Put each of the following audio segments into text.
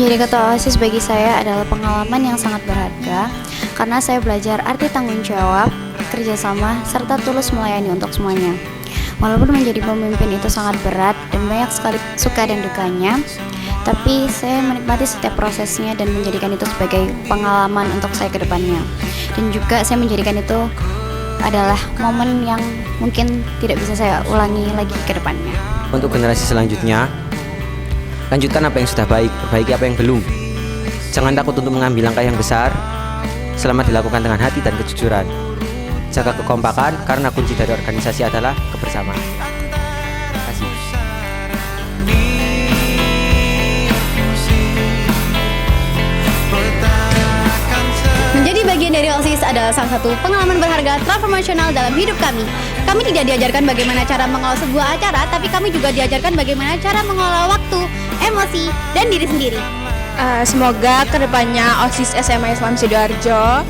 Menjadi ketua OSIS bagi saya adalah pengalaman yang sangat berharga karena saya belajar arti tanggung jawab, kerjasama, serta tulus melayani untuk semuanya. Walaupun menjadi pemimpin itu sangat berat dan banyak sekali suka dan dukanya, tapi saya menikmati setiap prosesnya dan menjadikan itu sebagai pengalaman untuk saya ke depannya. Dan juga saya menjadikan itu adalah momen yang mungkin tidak bisa saya ulangi lagi ke depannya. Untuk generasi selanjutnya, lanjutkan apa yang sudah baik, perbaiki apa yang belum. Jangan takut untuk mengambil langkah yang besar, selama dilakukan dengan hati dan kejujuran. Jaga kekompakan, karena kunci dari organisasi adalah kebersamaan. Terima kasih. Menjadi bagian dari OSIS adalah salah satu pengalaman berharga transformasional dalam hidup kami. Kami tidak diajarkan bagaimana cara mengelola sebuah acara, tapi kami juga diajarkan bagaimana cara mengelola waktu, emosi, dan diri sendiri. Semoga kedepannya OSIS SMA Islam Sidoarjo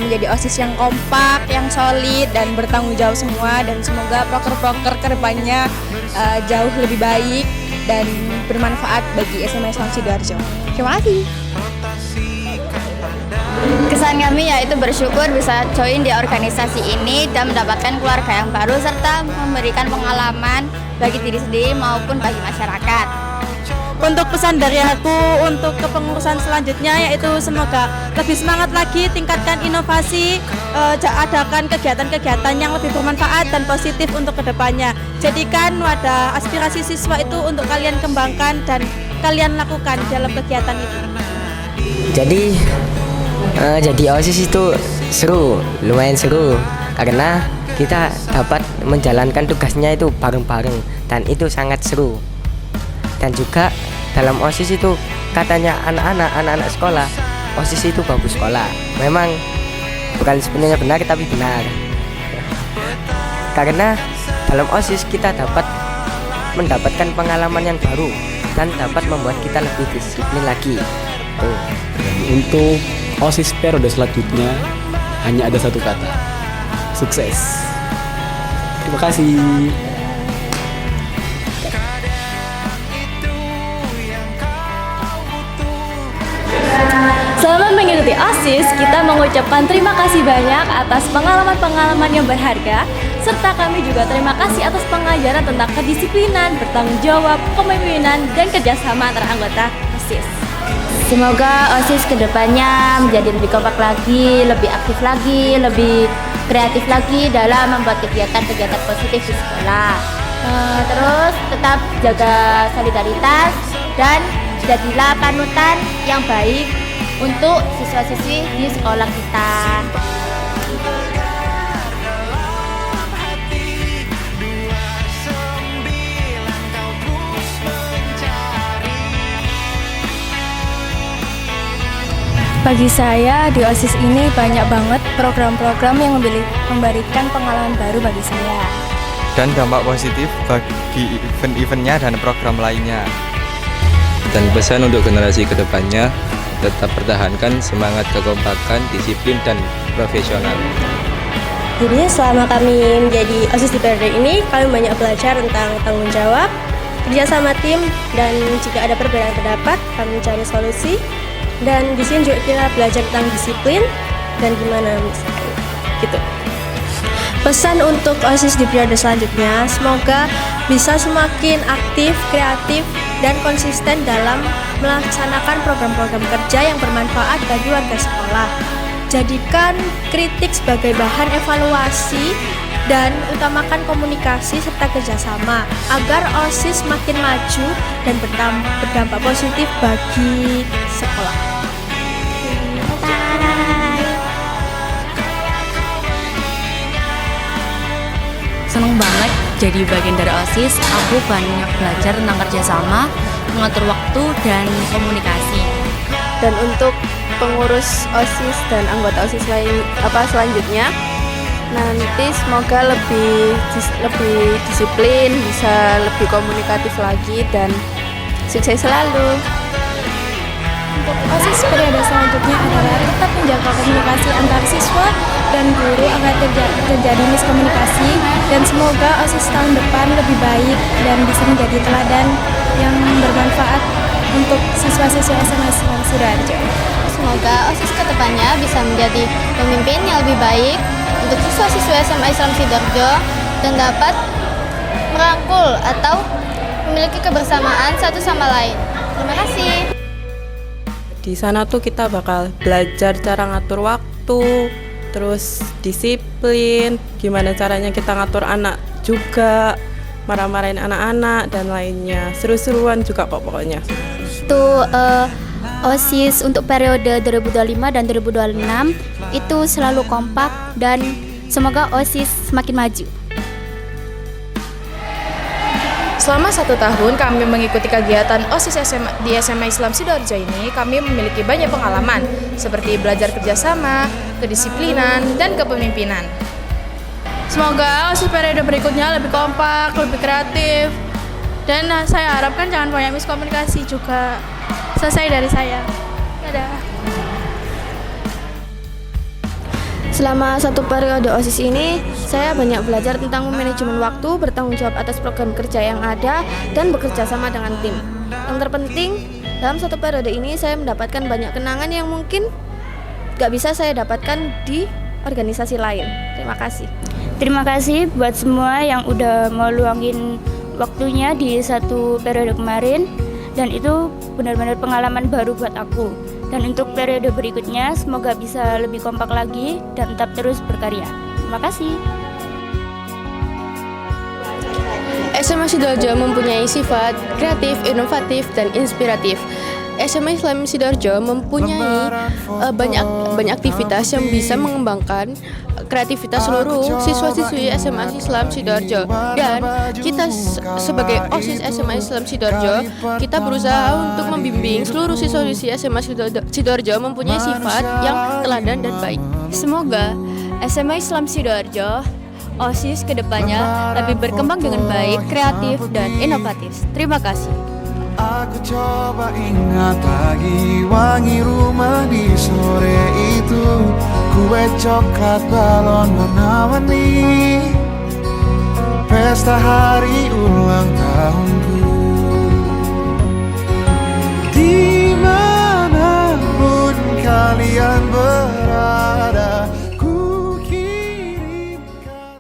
menjadi OSIS yang kompak, yang solid, dan bertanggung jawab semua. Dan semoga proker-proker kedepannya jauh lebih baik dan bermanfaat bagi SMA Islam Sidoarjo. Terima kasih. Kesan kami yaitu bersyukur bisa join di organisasi ini dan mendapatkan keluarga yang baru serta memberikan pengalaman bagi diri sendiri maupun bagi masyarakat. Untuk pesan dari aku untuk kepengurusan selanjutnya yaitu semoga lebih semangat lagi, tingkatkan inovasi, adakan kegiatan-kegiatan yang lebih bermanfaat dan positif untuk kedepannya. Jadikan wadah aspirasi siswa itu untuk kalian kembangkan dan kalian lakukan dalam kegiatan itu. Jadi OSIS itu seru, lumayan seru karena kita dapat menjalankan tugasnya itu bareng-bareng dan itu sangat seru. Dan juga dalam OSIS itu katanya anak-anak sekolah, OSIS itu bagus sekolah. Memang bukan sebenarnya benar tapi benar. Karena dalam OSIS kita dapat mendapatkan pengalaman yang baru dan dapat membuat kita lebih disiplin lagi. Untuk OSIS periode selanjutnya hanya ada satu kata, sukses. Terima kasih. Selama mengikuti OSIS, kita mengucapkan terima kasih banyak atas pengalaman-pengalaman yang berharga, serta kami juga terima kasih atas pengajaran tentang kedisiplinan, bertanggung jawab, kepemimpinan, dan kerjasama antara anggota OSIS. Semoga OSIS kedepannya menjadi lebih kompak lagi, lebih aktif lagi, lebih kreatif lagi dalam membuat kegiatan-kegiatan positif di sekolah. Terus tetap jaga solidaritas dan jadilah panutan yang baik untuk siswa-siswi di sekolah kita. Bagi saya, di OSIS ini banyak banget program-program yang memberikan pengalaman baru bagi saya. Dan dampak positif bagi event-eventnya dan program lainnya. Dan pesan untuk generasi kedepannya, tetap pertahankan semangat kekompakan, disiplin, dan profesional. Jadi selama kami menjadi OSIS di periode ini, kami banyak belajar tentang tanggung jawab, kerja sama tim, dan jika ada perbedaan pendapat, kami mencari solusi. Dan di sini juga kita belajar tentang disiplin dan gimana misalnya gitu. Pesan untuk OSIS di periode selanjutnya, semoga bisa semakin aktif, kreatif, dan konsisten dalam melaksanakan program-program kerja yang bermanfaat bagi warga sekolah. Jadikan kritik sebagai bahan evaluasi dan utamakan komunikasi serta kerjasama agar OSIS makin maju dan berdampak positif bagi sekolah. Seneng banget jadi bagian dari OSIS. Aku banyak belajar tentang kerjasama, mengatur waktu, dan komunikasi. Dan untuk pengurus OSIS dan anggota OSIS selanjutnya, nanti semoga lebih disiplin, bisa lebih komunikatif lagi, dan sukses selalu. Untuk OSIS periode selanjutnya adalah tetap menjaga komunikasi antar siswa dan guru agar terjadi miskomunikasi, dan semoga OSIS tahun depan lebih baik dan bisa menjadi teladan yang bermanfaat untuk siswa-siswa SMA Islam Sidoarjo. Semoga OSIS kedepannya bisa menjadi pemimpin yang lebih baik untuk siswa-siswa SMA Islam Sidoarjo dan dapat merangkul atau memiliki kebersamaan satu sama lain. Terima kasih. Di sana tuh kita bakal belajar cara ngatur waktu, terus disiplin, gimana caranya kita ngatur anak juga, marah-marahin anak-anak dan lainnya. Seru-seruan juga kok pokoknya. Itu OSIS untuk periode 2025 dan 2026 itu selalu kompak dan semoga OSIS semakin maju. Selama 1 tahun kami mengikuti kegiatan OSIS di SMA Islam Sidoarjo ini, kami memiliki banyak pengalaman seperti belajar kerjasama, kedisiplinan, dan kepemimpinan. Semoga OSIS periode berikutnya lebih kompak, lebih kreatif, dan saya harapkan jangan banyak miskomunikasi juga. Selesai dari saya. Dadah. Selama 1 periode OSIS ini, saya banyak belajar tentang manajemen waktu, bertanggung jawab atas program kerja yang ada, dan bekerja sama dengan tim. Yang terpenting, dalam 1 periode ini saya mendapatkan banyak kenangan yang mungkin gak bisa saya dapatkan di organisasi lain. Terima kasih. Terima kasih buat semua yang udah mau luangin waktunya di 1 periode kemarin, dan itu benar-benar pengalaman baru buat aku. Dan untuk periode berikutnya semoga bisa lebih kompak lagi dan tetap terus berkarya. Terima kasih. SMA Sidoarjo mempunyai sifat kreatif, inovatif, dan inspiratif. SMA Islam Sidoarjo mempunyai banyak aktivitas yang bisa mengembangkan kreativitas seluruh siswa-siswi SMA Islam Sidoarjo. Dan kita sebagai OSIS SMA Islam Sidoarjo, kita berusaha untuk membimbing seluruh siswa-siswi SMA Sidoarjo mempunyai sifat yang teladan dan baik. Semoga SMA Islam Sidoarjo OSIS kedepannya lebih berkembang dengan baik, kreatif, dan inovatif. Terima kasih. Aku coba ingat lagi wangi rumah di sore itu, kue coklat balon warna-warni, pesta hari ulang tahunku. Dimanapun kalian berada, ku kirimkan.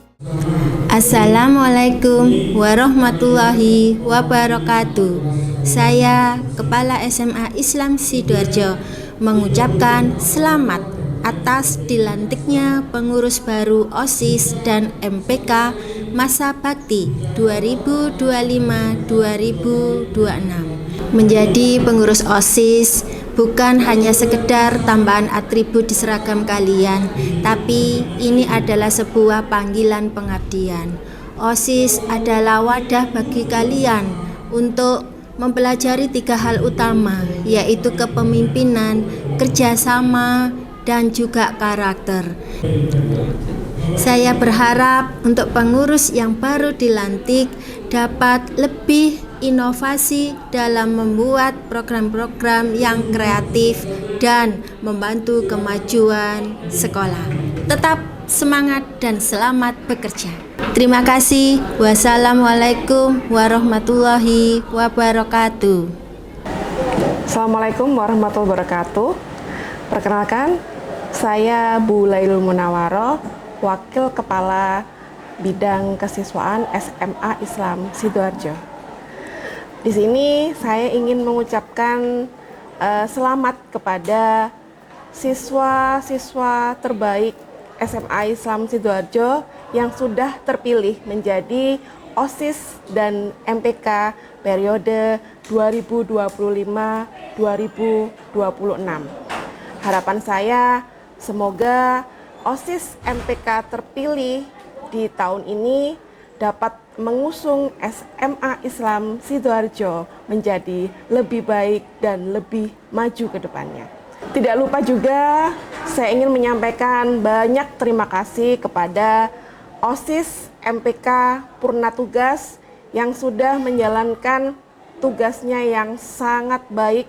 Assalamualaikum warahmatullahi wabarakatuh. Saya, Kepala SMA Islam Sidoarjo, mengucapkan selamat atas dilantiknya pengurus baru OSIS dan MPK masa bakti 2025-2026. Menjadi pengurus OSIS bukan hanya sekedar tambahan atribut di seragam kalian, tapi ini adalah sebuah panggilan pengabdian. OSIS adalah wadah bagi kalian untuk mempelajari 3 hal utama, yaitu kepemimpinan, kerjasama, dan juga karakter. Saya berharap untuk pengurus yang baru dilantik dapat lebih inovasi dalam membuat program-program yang kreatif dan membantu kemajuan sekolah. Tetap semangat dan selamat bekerja. Terima kasih. Wassalamualaikum warahmatullahi wabarakatuh. Assalamualaikum warahmatullahi wabarakatuh. Perkenalkan, saya Bu Lailul Munawwaroh, Wakil Kepala Bidang Kesiswaan SMA Islam Sidoarjo. Di sini saya ingin mengucapkan selamat kepada siswa-siswa terbaik SMA Islam Sidoarjo yang sudah terpilih menjadi OSIS dan MPK periode 2025-2026. Harapan saya semoga OSIS MPK terpilih di tahun ini dapat mengusung SMA Islam Sidoarjo menjadi lebih baik dan lebih maju ke depannya. Tidak lupa juga saya ingin menyampaikan banyak terima kasih kepada OSIS MPK Purna Tugas yang sudah menjalankan tugasnya yang sangat baik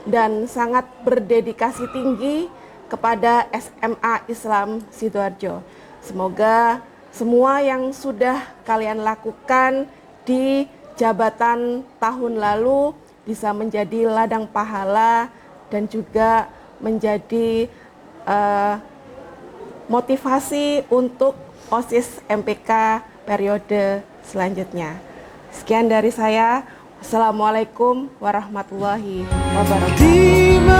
dan sangat berdedikasi tinggi kepada SMA Islam Sidoarjo. Semoga semua yang sudah kalian lakukan di jabatan tahun lalu bisa menjadi ladang pahala dan juga menjadi motivasi untuk OSIS MPK periode selanjutnya. Sekian dari saya. Assalamualaikum warahmatullahi wabarakatuh. Dimanapun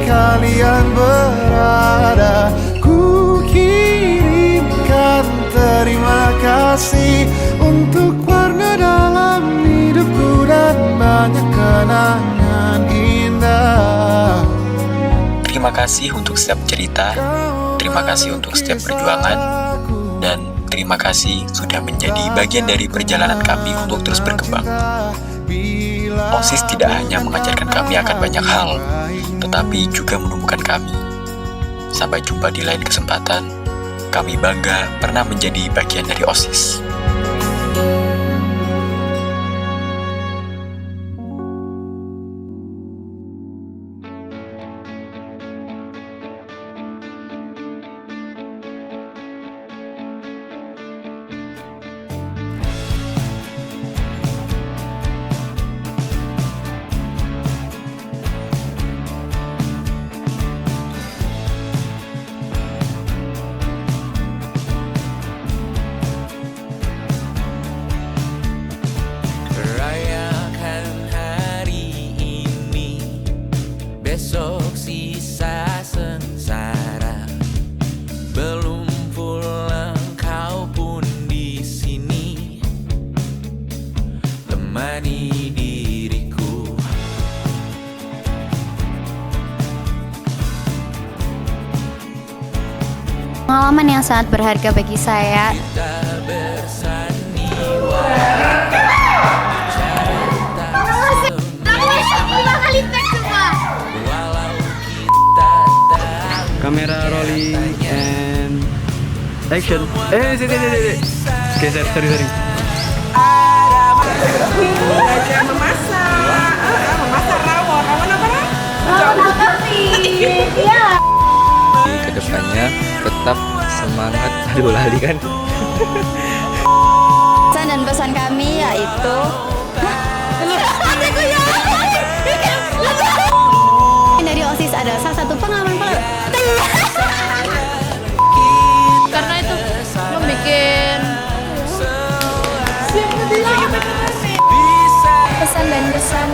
kalian berada, ku kirimkan terima kasih untuk warna dalam hidupku dan banyak kenangan indah. Terima kasih untuk setiap cerita, terima kasih untuk setiap perjuangan, dan terima kasih sudah menjadi bagian dari perjalanan kami untuk terus berkembang. OSIS tidak hanya mengajarkan kami akan banyak hal, tetapi juga menumbuhkan kami. Sampai jumpa di lain kesempatan. Kami bangga pernah menjadi bagian dari OSIS. Besok sisa sengsara, belum pulang kau pun di sini, temani diriku. Pengalaman yang sangat berharga bagi saya. Kamera rolling and action. Geser, sorry. Belajar memasak. Memasak rawon. Rawon apa? Rawon kami. Iya. Kedepannya tetap semangat. Aduh, lali kan. Pesan dan pesan kami yaitu dari OSIS adalah salah satu pengalaman Karena itu membuat pesan dan kesan